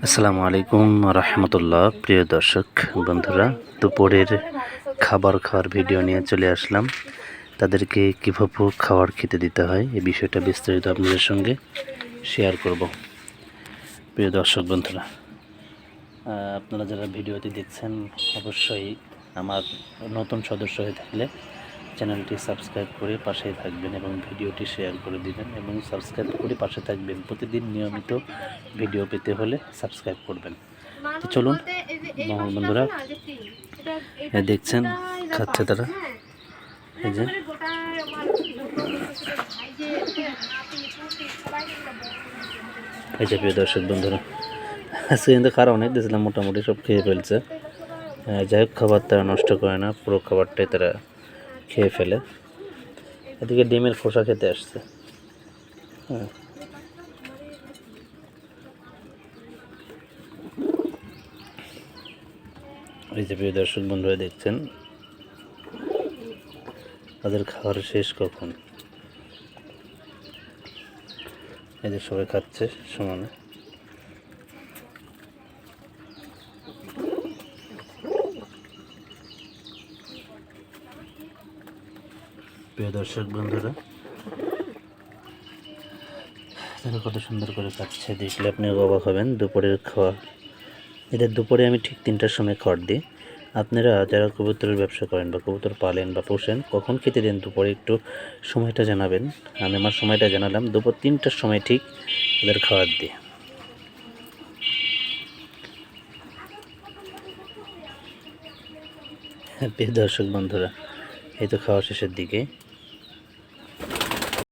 আসসালামু আলাইকুম রহমতুল্লাহ। প্রিয় দর্শক বন্ধুরা, দুপুরের খাবার খাওয়ার ভিডিও নিয়ে চলে আসলাম। তাদেরকে কীভাবে খাবার খেতে দিতে হয় এই বিষয়টা বিস্তারিত আপনাদের সঙ্গে শেয়ার করব। প্রিয় দর্শক বন্ধুরা, আপনারা যারা ভিডিওটি দেখছেন অবশ্যই আমার নতুন সদস্য হয়ে থাকলে চ্যানেলটি সাবস্ক্রাইব করে পাশেই থাকবেন এবং ভিডিওটি শেয়ার করে দিবেন এবং সাবস্ক্রাইব করে পাশে থাকবেন। প্রতিদিন নিয়মিত ভিডিও পেতে হলে সাবস্ক্রাইব করবেন। তো চলুন বন্ধুরা, দেখছেন খাচ্ছে তারা, এই যে প্রিয় দর্শক বন্ধুরা, আজকে কিন্তু খাওয়া অনেক দিয়েছিলাম, মোটামুটি সব খেয়ে ফেলছে। যাই হোক, খাবার তারা নষ্ট করে না, পুরো খাবারটাই তারা খেয়ে ফেলে। এদিকে ডিমের খোসা খেতে আসছে। হ্যাঁ, এই যে প্রিয় দর্শক বন্ধুরা, দেখছেন তাদের খাওয়ার শেষ কখন। এই যে সবাই খাচ্ছে সমানে। প্রিয় দর্শক বন্ধুরা, তারা কত সুন্দর করে খাচ্ছে, দেখলে আপনি অবাক হবেন। দুপুরের খাওয়া, এদের দুপুরে আমি ঠিক 3টার সময় খড় দিই। আপনারা যারা কবুতরের ব্যবসা করেন বা কবুতর পালেন বা পোষেন, কখন খেতে দেন দুপুরে একটু সময়টা জানাবেন। আমি আমার সময়টা জানালাম, দুপুর 3টার সময় ঠিক এদের খাবার দিই। প্রিয় দর্শক বন্ধুরা, এই তো খাওয়া শেষের দিকে।